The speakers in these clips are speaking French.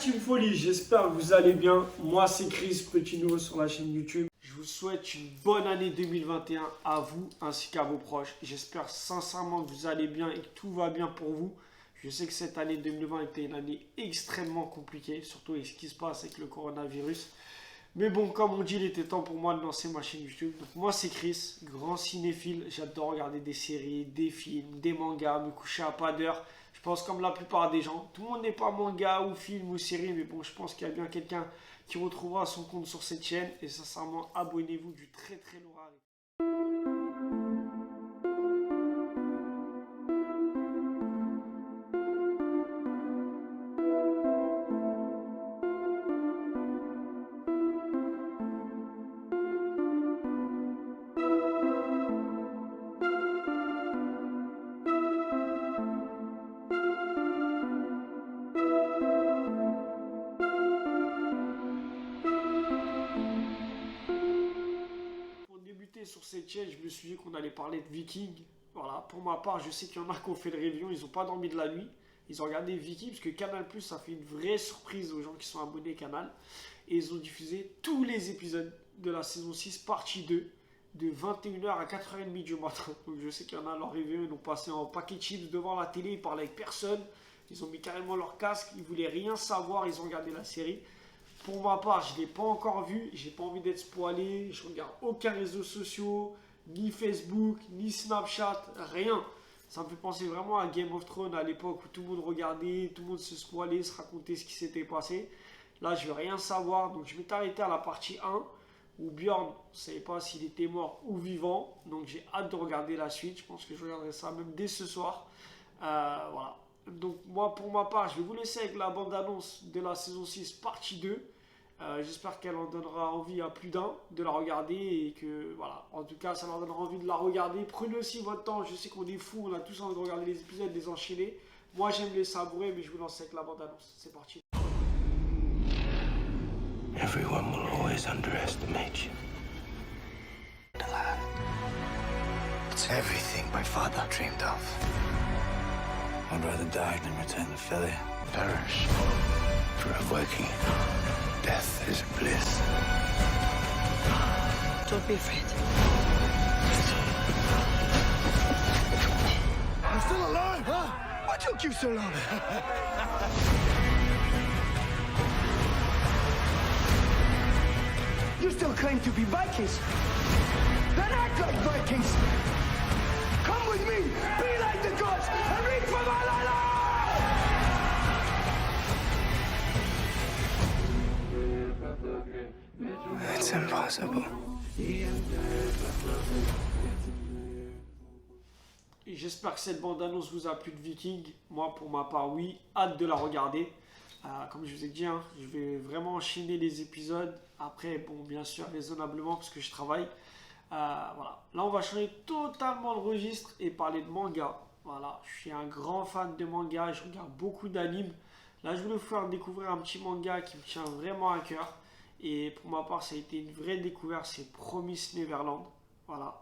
Team Folie, j'espère que vous allez bien. Moi c'est Chris, petit nouveau sur la chaîne YouTube. Je vous souhaite une bonne année 2021 à vous ainsi qu'à vos proches. J'espère sincèrement que vous allez bien et que tout va bien pour vous. Je sais que cette année 2020 était une année extrêmement compliquée, surtout avec ce qui se passe avec le coronavirus. Mais bon, comme on dit, il était temps pour moi de lancer ma chaîne YouTube. Donc moi c'est Chris, grand cinéphile. J'adore regarder des séries, des films, des mangas, me coucher à pas d'heure. Je pense comme la plupart des gens. Tout le monde n'est pas manga ou film ou série, mais bon, je pense qu'il y a bien quelqu'un qui retrouvera son compte sur cette chaîne. Et sincèrement, abonnez-vous du très très lourd arrive. Sur cette chaîne, je me suis dit qu'on allait parler de Vikings. Voilà, pour ma part, je sais qu'il y en a qui ont fait le réveillon, ils n'ont pas dormi de la nuit. Ils ont regardé Vikings parce que Canal+, ça fait une vraie surprise aux gens qui sont abonnés à Canal. Et ils ont diffusé tous les épisodes de la saison 6, partie 2, de 21h à 4h30 du matin. Donc je sais qu'il y en a, leur réveillon, ils ont passé en paquet de chips devant la télé, ils parlaient avec personne. Ils ont mis carrément leur casque, ils voulaient rien savoir, ils ont regardé la série. Pour ma part, je ne l'ai pas encore vu, j'ai pas envie d'être spoilé, je regarde aucun réseau social, ni Facebook, ni Snapchat, rien. Ça me fait penser vraiment à Game of Thrones à l'époque où tout le monde regardait, tout le monde se spoilait, se racontait ce qui s'était passé. Là, je ne veux rien savoir, donc je m'étais arrêté à la partie 1 où Bjorn, je ne savais pas s'il était mort ou vivant, donc j'ai hâte de regarder la suite. Je pense que je regarderai ça même dès ce soir. Voilà. Donc moi, pour ma part, je vais vous laisser avec la bande-annonce de la saison 6, partie 2. J'espère qu'elle en donnera envie à plus d'un de la regarder et que voilà, en tout cas ça leur donnera envie de la regarder. Prenez aussi votre temps, je sais qu'on est fous, on a tous envie de regarder les épisodes, de les enchaîner. Moi j'aime les savourer, mais je vous lance avec la bande-annonce, c'est parti. Everyone will always underestimate you. It's everything my father dreamed of. I'd rather die than return the Philly. Perish for a Viking. Death is bliss. Don't be afraid. I'm still alive, huh? What took you so long? You still claim to be Vikings? Then act like Vikings! Come with me! Be like the gods! And reach for Valhalla! It's impossible. J'espère que cette bande-annonce vous a plu de Viking. Moi, pour ma part, oui. Hâte de la regarder. Comme je vous ai dit, hein, je vais vraiment enchaîner les épisodes. Après, bon, bien sûr, raisonnablement, parce que je travaille. Voilà. Là, on va changer totalement de registre et parler de manga. Voilà. Je suis un grand fan de manga. Je regarde beaucoup d'animes. Là, je voulais vous faire découvrir un petit manga qui me tient vraiment à cœur. Et pour ma part, ça a été une vraie découverte. C'est Promised Neverland. Voilà.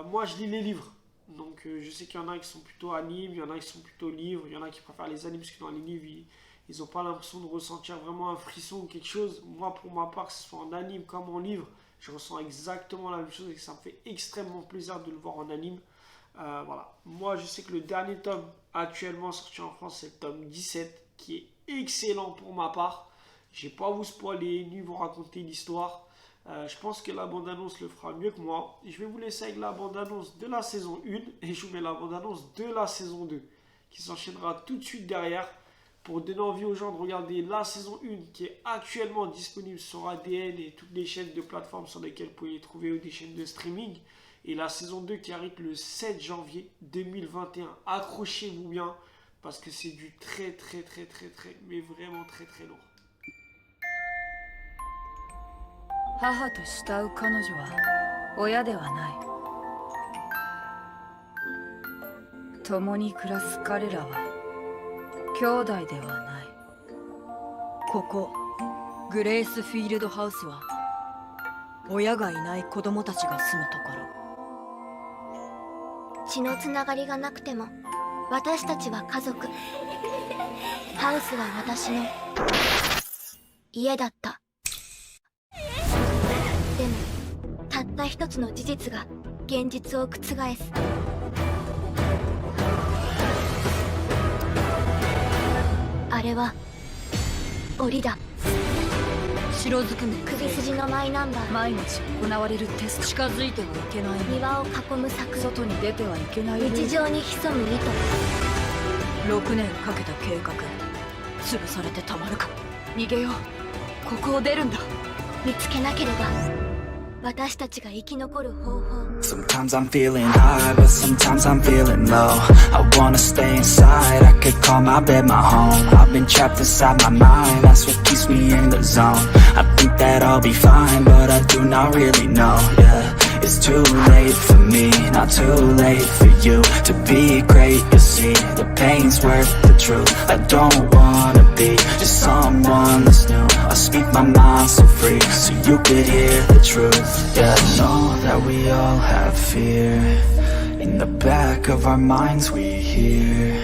Moi, je lis les livres. Donc, je sais qu'il y en a qui sont plutôt animes. Il y en a qui sont plutôt livres. Il y en a qui préfèrent les animes parce que dans les livres, ils n'ont pas l'impression de ressentir vraiment un frisson ou quelque chose. Moi, pour ma part, que ce soit en anime comme en livre, je ressens exactement la même chose et que ça me fait extrêmement plaisir de le voir en anime. Voilà. Moi, je sais que le dernier tome actuellement sorti en France, c'est le tome 17, qui est excellent pour ma part. Je n'ai pas à vous spoiler ni vous raconter l'histoire. Je pense que la bande-annonce le fera mieux que moi. Je vais vous laisser avec la bande-annonce de la saison 1 et je vous mets la bande-annonce de la saison 2 qui s'enchaînera tout de suite derrière pour donner envie aux gens de regarder la saison 1 qui est actuellement disponible sur ADN et toutes les chaînes de plateformes sur lesquelles vous pouvez les trouver ou des chaînes de streaming. Et la saison 2 qui arrive le 7 janvier 2021. Accrochez-vous bien parce que c'est du très, mais vraiment très lourd. 母と慕う彼女は親ではない共に暮らす彼らは兄弟ではないここグレースフィールドハウスは親がいない子供たちが住むところ血のつながりがなくても私たちは家族。ハウスは私の家だった。でもたった一つの事実が現実を覆す。あれは檻だ。白ずくめ首筋のマイナンバー。毎日行われるテスト。近づいてはいけない。庭を囲む柵。外に出てはいけない。日常に潜む意図。6年かけた計画潰されてたまるか。逃げよう。ここを出るんだ。見つけなければ私たちが生き残る方法。 Sometimes I'm feeling high, but sometimes I'm feeling low. I wanna stay inside, I could call my bed my home. I've been trapped inside my mind, that's what keeps me in the zone. I think that I'll be fine, but I do not really know, yeah. It's too late for me, not too late for you. To be great, you'll see, the pain's worth the truth. I don't wanna be just someone that's new. I speak my mind so free, so you could hear the truth. Yeah, I know that we all have fear. In the back of our minds we hear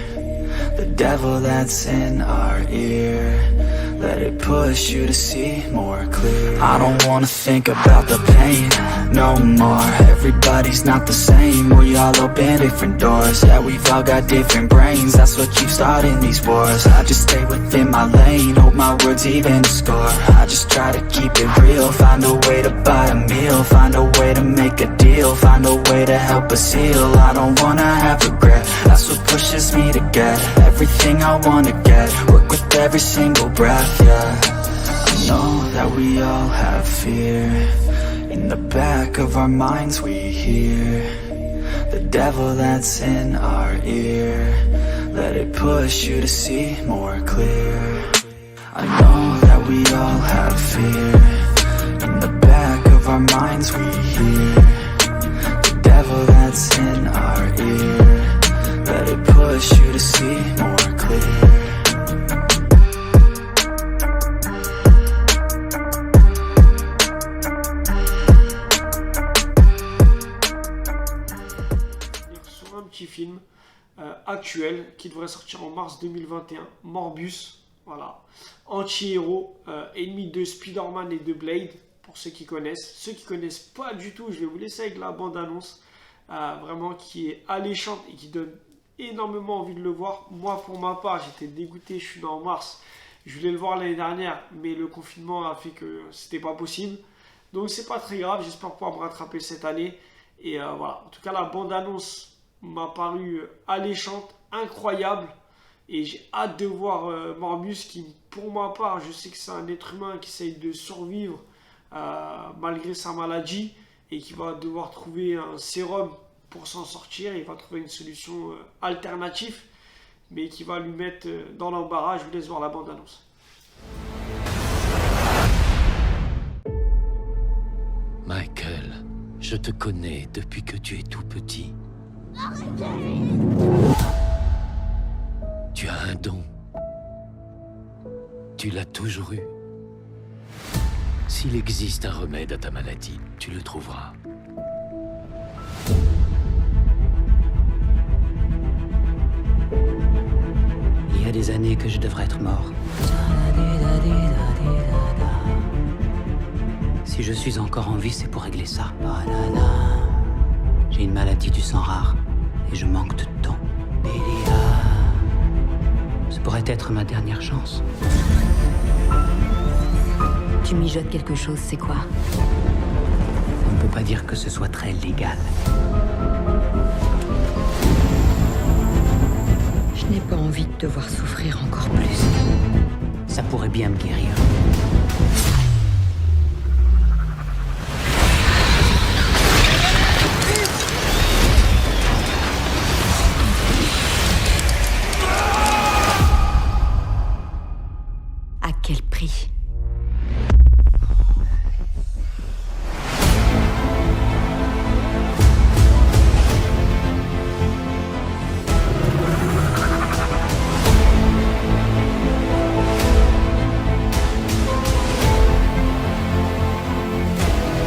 the devil that's in our ear. Let it push you to see more clear. I don't wanna think about the pain no more. Everybody's not the same. We all open different doors. Yeah, we've all got different brains. That's what keeps starting these wars. I just stay within my lane, hope my words even score. I just try to keep it real. Find a way to buy a meal. Find a way to make a deal. Find a way to help us heal. I don't wanna have regret. That's what pushes me to get everything I wanna get. Work with every single breath, yeah. I know that we all have fear. In the back of our minds we hear the devil that's in our ear. Let it push you to see more clear. I know that we all have fear. In the back of our minds we hear the devil that's in our ear. Let it push you to see more clear. Film actuel qui devrait sortir en mars 2021, Morbius, voilà, anti-héros, ennemi de Spider-Man et de Blade, pour ceux qui connaissent. Ceux qui connaissent pas du tout, je vais vous laisser avec la bande-annonce, vraiment qui est alléchante et qui donne énormément envie de le voir. Moi, pour ma part, j'étais dégoûté, je suis né en mars, je voulais le voir l'année dernière, mais le confinement a fait que c'était pas possible. Donc c'est pas très grave, j'espère pouvoir me rattraper cette année. Et voilà, en tout cas la bande-annonce m'a paru alléchante, incroyable, et j'ai hâte de voir Morbius qui, pour ma part, je sais que c'est un être humain qui essaye de survivre malgré sa maladie et qui va devoir trouver un sérum pour s'en sortir. Il va trouver une solution alternative, mais qui va lui mettre dans l'embarras. Je vous laisse voir la bande-annonce. Michael, je te connais depuis que tu es tout petit. Tu as un don. Tu l'as toujours eu. S'il existe un remède à ta maladie, tu le trouveras. Il y a des années que je devrais être mort. Si je suis encore en vie, c'est pour régler ça. J'ai une maladie du sang rare et je manque de temps. Ce pourrait être ma dernière chance. Tu mijotes quelque chose, c'est quoi? On ne peut pas dire que ce soit très légal. Je n'ai pas envie de te voir souffrir encore plus. Ça pourrait bien me guérir. À quel prix?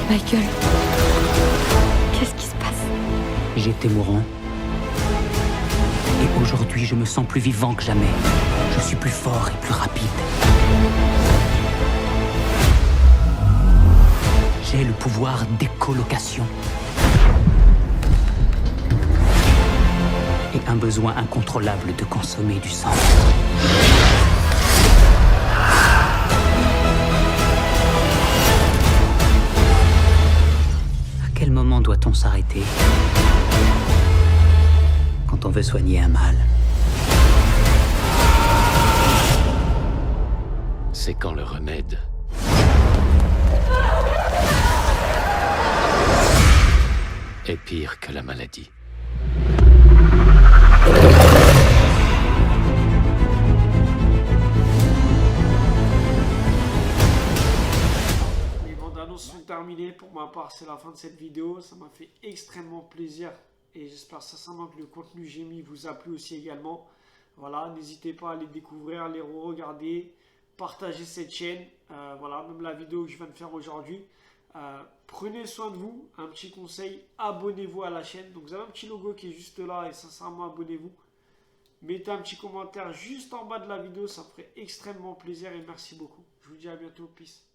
Michael, qu'est-ce qui se passe? J'étais mourant. Et aujourd'hui, je me sens plus vivant que jamais. Je suis plus fort et plus rapide. pouvoir d'écolocation. Et un besoin incontrôlable de consommer du sang. À quel moment doit-on s'arrêter? Quand on veut soigner un mal. C'est quand le remède est pire que la maladie. Les bandes annonces sont terminées. Pour ma part, c'est la fin de cette vidéo. Ça m'a fait extrêmement plaisir et j'espère sincèrement que le contenu que j'ai mis vous a plu aussi également. Voilà, n'hésitez pas à les découvrir, les re-regarder, partager cette chaîne. Voilà, même la vidéo que je viens de faire aujourd'hui. Prenez soin de vous. Un petit conseil, abonnez-vous à la chaîne. Donc vous avez un petit logo qui est juste là et sincèrement abonnez-vous. Mettez un petit commentaire juste en bas de la vidéo, ça me ferait extrêmement plaisir et merci beaucoup. Je vous dis à bientôt, peace.